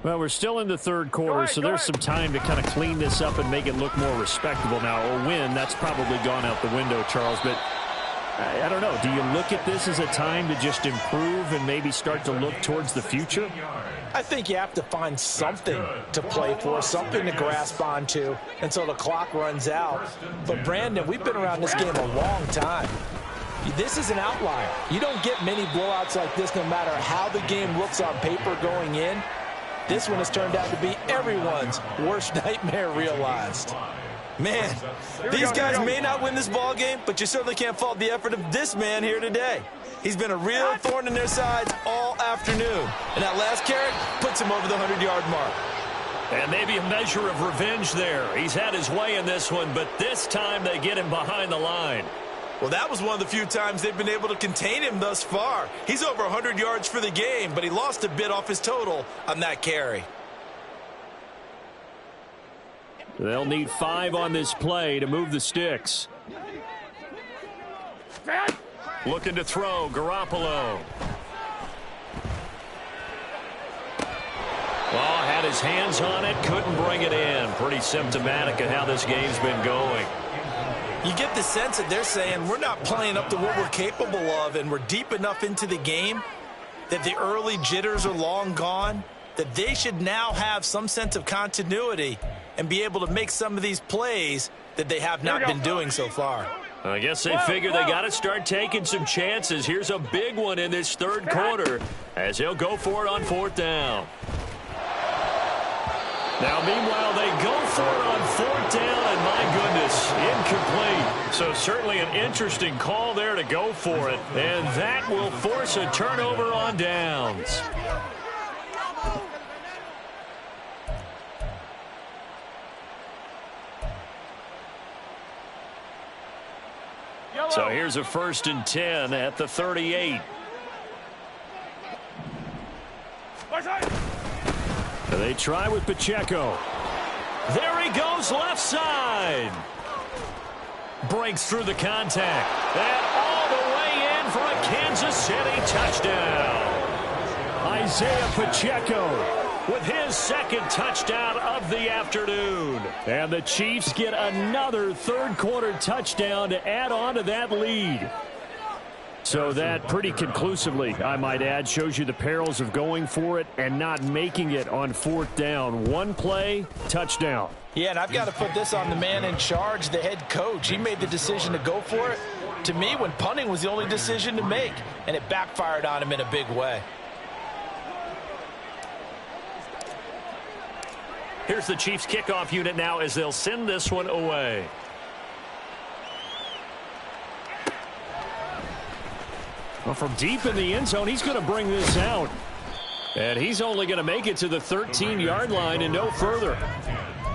Well, we're still in the 3rd quarter, so there's some time to kind of clean this up and make it look more respectable now. A win, that's probably gone out the window, Charles, but I don't know. Do you look at this as a time to just improve and maybe start to look towards the future? I think you have to find something to play for, something to grasp onto until the clock runs out. But, Brandon, we've been around this game a long time. This is an outlier. You don't get many blowouts like this no matter how the game looks on paper going in. This one has turned out to be everyone's worst nightmare realized. Man, these guys may not win this ball game, but you certainly can't fault the effort of this man here today. He's been a real thorn in their sides all afternoon. And that last carry puts him over the 100-yard mark. And maybe a measure of revenge there. He's had his way in this one, but this time they get him behind the line. Well, that was one of the few times they've been able to contain him thus far. He's over 100 yards for the game, but he lost a bit off his total on that carry. They'll need 5 on this play to move the sticks. Looking to throw, Garoppolo. Well, had his hands on it, couldn't bring it in. Pretty symptomatic of how this game's been going. You get the sense that they're saying we're not playing up to what we're capable of, and we're deep enough into the game that the early jitters are long gone, that they should now have some sense of continuity and be able to make some of these plays that they have not been doing so far. I guess they figure they got to start taking some chances. Here's a big one in this 3rd quarter as he'll go for it on 4th down. Now, meanwhile, they go for it on 4th down, and my goodness, incomplete. So certainly an interesting call there to go for it, and that will force a turnover on downs. So here's a 1st and 10 at the 38. They try with Pacheco. There he goes left side. Breaks through the contact. And all the way in for a Kansas City touchdown. Isaiah Pacheco with his second touchdown of the afternoon. And the Chiefs get another third-quarter touchdown to add on to that lead. So that pretty conclusively, I might add, shows you the perils of going for it and not making it on fourth down. One play, touchdown. Yeah, and I've got to put this on the man in charge, the head coach. He made the decision to go for it. To me, when punting was the only decision to make, and it backfired on him in a big way. Here's the Chiefs kickoff unit now as they'll send this one away. Well, from deep in the end zone, he's going to bring this out. And he's only going to make it to the 13-yard line and no further.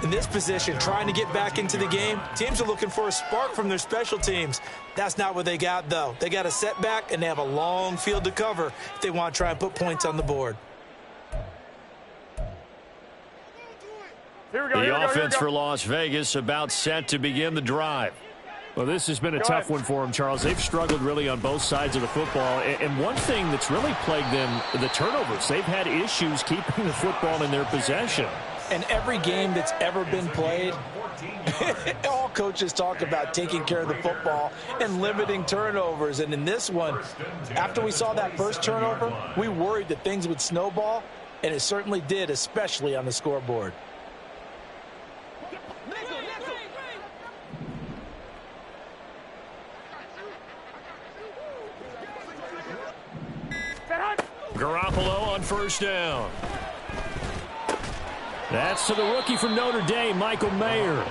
In this position, trying to get back into the game, teams are looking for a spark from their special teams. That's not what they got, though. They got a setback, and they have a long field to cover if they want to try and put points on the board. Here we go, The offense for Las Vegas about set to begin the drive. Well, this has been a tough one for them, Charles. They've struggled really on both sides of the football. And one thing that's really plagued them, the turnovers. They've had issues keeping the football in their possession. And every game that's ever been played, all coaches talk about taking care of the football and limiting turnovers. And in this one, after we saw that first turnover, we worried that things would snowball, and it certainly did, especially on the scoreboard. Garoppolo on first down. That's to the rookie from Notre Dame, Michael Mayer.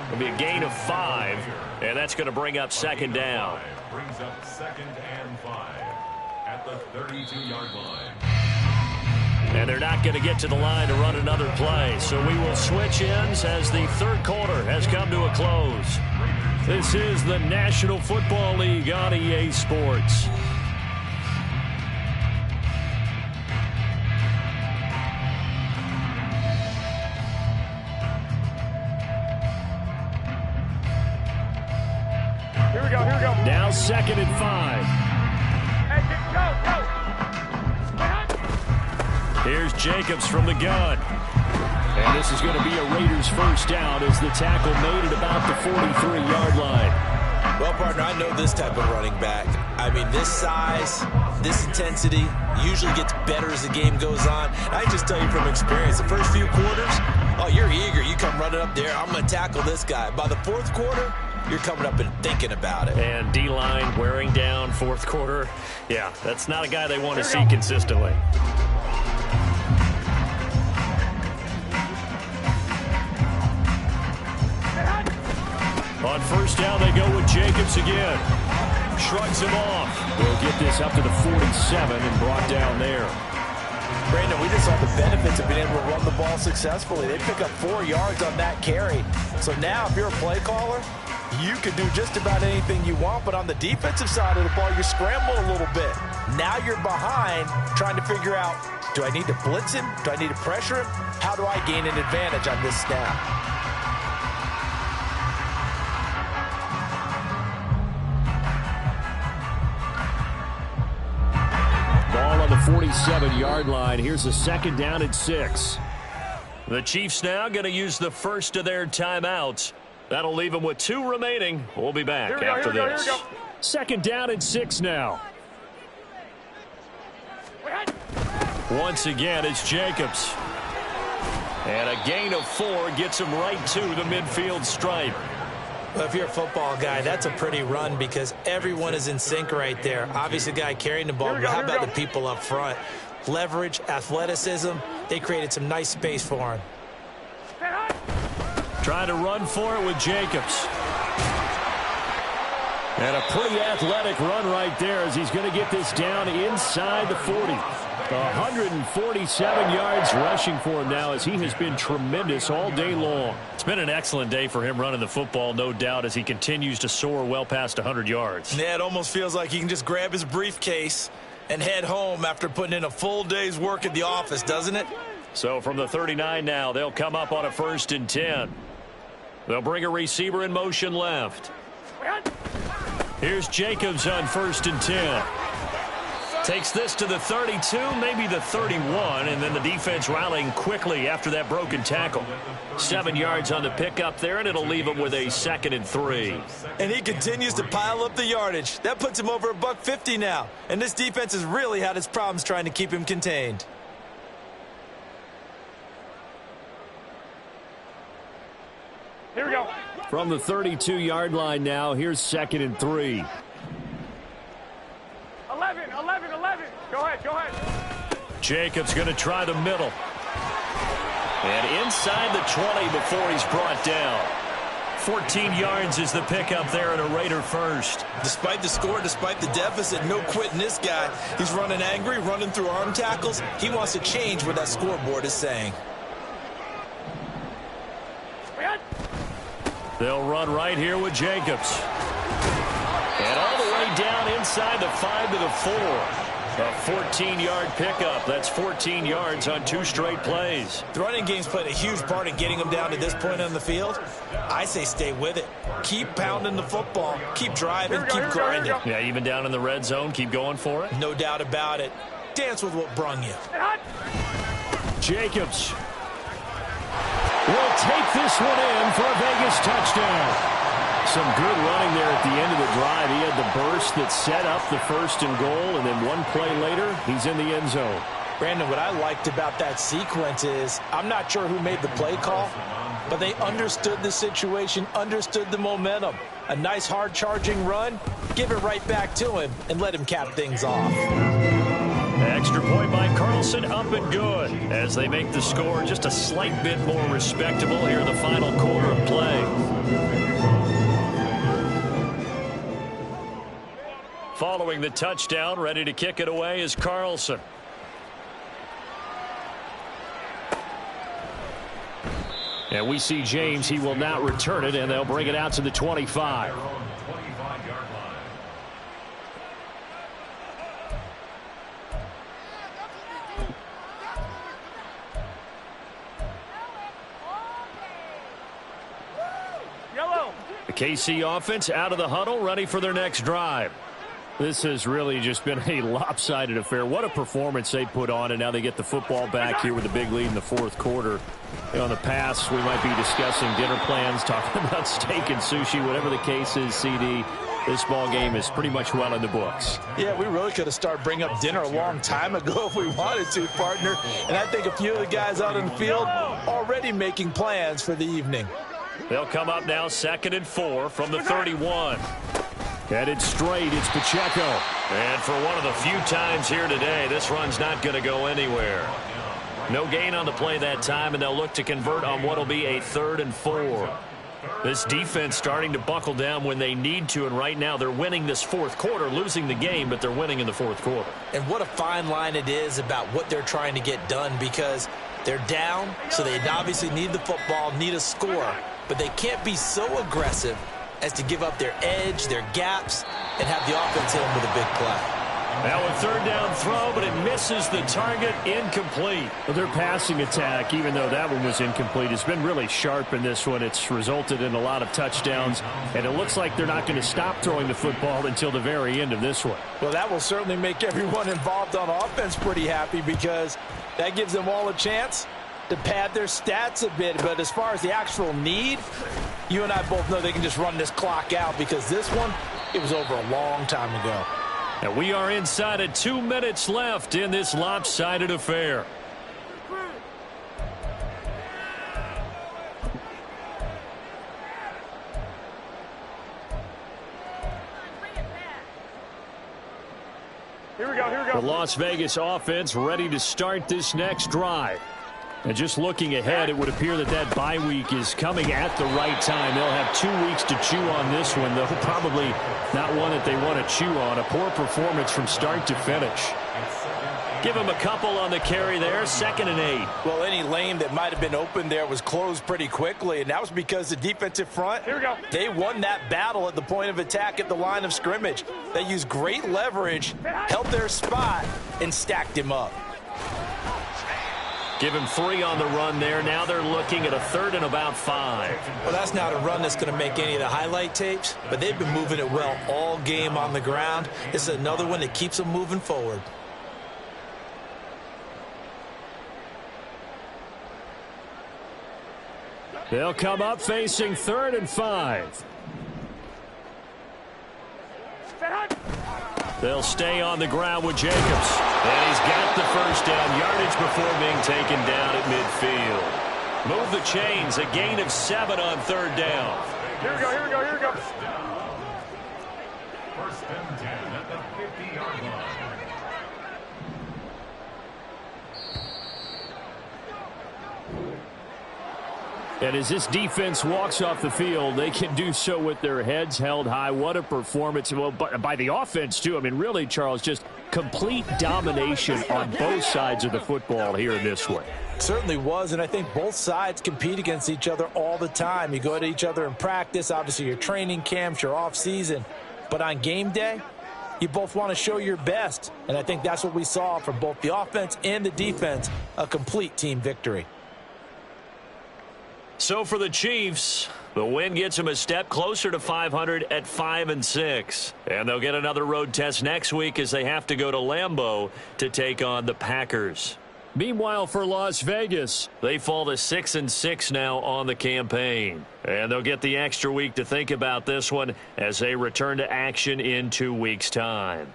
It'll be a gain of 5, and that's going to bring up second down. Brings up 2nd and 5 at the 32-yard line. And they're not going to get to the line to run another play. So we will switch ends as the third quarter has come to a close. This is the National Football League on EA Sports. Here we go, here we go. Now 2nd and 5. Hey, go. Here's Jacobs from the gun. And this is going to be a Raiders first down as the tackle made it about the 43-yard line. Well, partner, I know this type of running back. I mean, this size, this intensity usually gets better as the game goes on. I can just tell you from experience, the first few quarters, oh, you're eager. You come running up there, I'm going to tackle this guy. By the fourth quarter, you're coming up and thinking about it. And D-line wearing down fourth quarter. Yeah, that's not a guy they want to see consistently. On first down, they go with Jacobs again. Shrugs him off. We'll get this up to the 47 and brought down there. Brandon, we just saw the benefits of being able to run the ball successfully. They pick up 4 yards on that carry. So now if you're a play caller, you can do just about anything you want, but on the defensive side of the ball, you scramble a little bit. Now you're behind trying to figure out, do I need to blitz him? Do I need to pressure him? How do I gain an advantage on this snap? Ball on the 47-yard line. Here's a 2nd down and 6. The Chiefs now going to use the first of their timeouts. That'll leave them with 2 remaining. We'll be back after this. 2nd down and 6 now. Once again, it's Jacobs. And a gain of 4 gets him right to the midfield stripe. Well, if you're a football guy, that's a pretty run because everyone is in sync right there. Obviously, the guy carrying the ball, but how about the people up front? Leverage, athleticism, they created some nice space for him. Trying to run for it with Jacobs. And a pretty athletic run right there as he's going to get this down inside the 40. 147 yards rushing for him now as he has been tremendous all day long. It's been an excellent day for him running the football, no doubt, as he continues to soar well past 100 yards. Yeah, it almost feels like he can just grab his briefcase and head home after putting in a full day's work at the office, doesn't it? So from the 39 now, they'll come up on a 1st and 10. They'll bring a receiver in motion left. Here's Jacobs on 1st and 10. Takes this to the 32, maybe the 31, and then the defense rallying quickly after that broken tackle. 7 yards on the pickup there, and it'll leave him with a 2nd and 3. And he continues to pile up the yardage. That puts him over $150 now. And this defense has really had its problems trying to keep him contained. Here we go. From the 32-yard line now, here's 2nd and 3. 11. Go ahead. Jacobs going to try the middle. And inside the 20 before he's brought down. 14 yards is the pickup there, and a Raider first. Despite the score, despite the deficit, no quitting this guy. He's running angry, running through arm tackles. He wants to change what that scoreboard is saying. They'll run right here with Jacobs. And all the way down inside the 5 to the 4. A 14-yard pickup. That's 14 yards on 2 straight plays. The running game's played a huge part in getting him down to this point on the field. I say stay with it. Keep pounding the football. Keep driving. Keep grinding. Yeah, even down in the red zone, keep going for it. No doubt about it. Dance with what brung you. Jacobs will take this one in for a Vegas touchdown. Some good running there at the end of the drive. He had the burst that set up the 1st and goal, and then one play later, he's in the end zone. Brandon, what I liked about that sequence is I'm not sure who made the play call, but they understood the situation, understood the momentum. A nice hard-charging run, give it right back to him, and let him cap things off. Extra point by Carlson, up and good, as they make the score just a slight bit more respectable here in the final quarter of play. Following the touchdown, ready to kick it away is Carlson. And we see James. He will not return it, and they'll bring it out to the 25. The KC offense out of the huddle, ready for their next drive. This has really just been a lopsided affair. What a performance they put on, and now they get the football back here with a big lead in the 4th quarter. You know, in the past, we might be discussing dinner plans, talking about steak and sushi, whatever the case is, CD. This ball game is pretty much well in the books. Yeah, we really could have started bringing up dinner a long time ago if we wanted to, partner. And I think a few of the guys out in the field already making plans for the evening. They'll come up now 2nd and 4 from the 31. Headed straight, it's Pacheco. And for one of the few times here today, this run's not going to go anywhere. No gain on the play that time, and they'll look to convert on what will be a 3rd and 4. This defense starting to buckle down when they need to, and right now they're winning this 4th quarter, losing the game, but they're winning in the 4th quarter. And what a fine line it is about what they're trying to get done, because they're down, so they obviously need the football, need a score, but they can't be so aggressive as to give up their edge, their gaps, and have the offense hit them with a big play. Now a 3rd down throw, but it misses the target, incomplete. Well, their passing attack, even though that one was incomplete, has been really sharp in this one. It's resulted in a lot of touchdowns, and it looks like they're not going to stop throwing the football until the very end of this one. Well, that will certainly make everyone involved on offense pretty happy, because that gives them all a chance to pad their stats a bit. But as far as the actual need, you and I both know they can just run this clock out, because this one, it was over a long time ago. And we are inside of 2 minutes left in this lopsided affair. Here we go. The Las Vegas offense ready to start this next drive. And just looking ahead, it would appear that that bye week is coming at the right time. They'll have 2 weeks to chew on this one, though probably not one that they want to chew on. A poor performance from start to finish. Give him a couple on the carry there, 2nd and 8. Well, any lane that might have been open there was closed pretty quickly, and that was because the defensive front, Here we go. They won that battle at the point of attack at the line of scrimmage. They used great leverage, held their spot, and stacked him up. Give him 3 on the run there. Now they're looking at a 3rd and about 5. Well, that's not a run that's going to make any of the highlight tapes, but they've been moving it well all game on the ground. This is another one that keeps them moving forward. They'll come up facing 3rd and 5. They'll stay on the ground with Jacobs. And he's got the first down. Yardage before being taken down at midfield. Move the chains. A gain of 7 on 3rd down. Here we go, here we go, here we go. First and 10 at the 50-yard line. And as this defense walks off the field, they can do so with their heads held high. What a performance. Well, by the offense, too. I mean, really, Charles, just complete domination on both sides of the football here in this one. Certainly was, and I think both sides compete against each other all the time. You go at each other in practice, obviously your training camps, your off-season. But on game day, you both want to show your best. And I think that's what we saw from both the offense and the defense, a complete team victory. So for the Chiefs, the win gets them a step closer to 500 at 5-6. And they'll get another road test next week as they have to go to Lambeau to take on the Packers. Meanwhile, for Las Vegas, they fall to 6-6 now on the campaign. And they'll get the extra week to think about this one as they return to action in 2 weeks' time.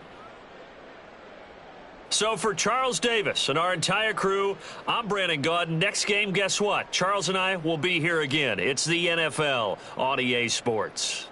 So for Charles Davis and our entire crew, I'm Brandon Gaudin. Next game, guess what? Charles and I will be here again. It's the NFL on EA Sports.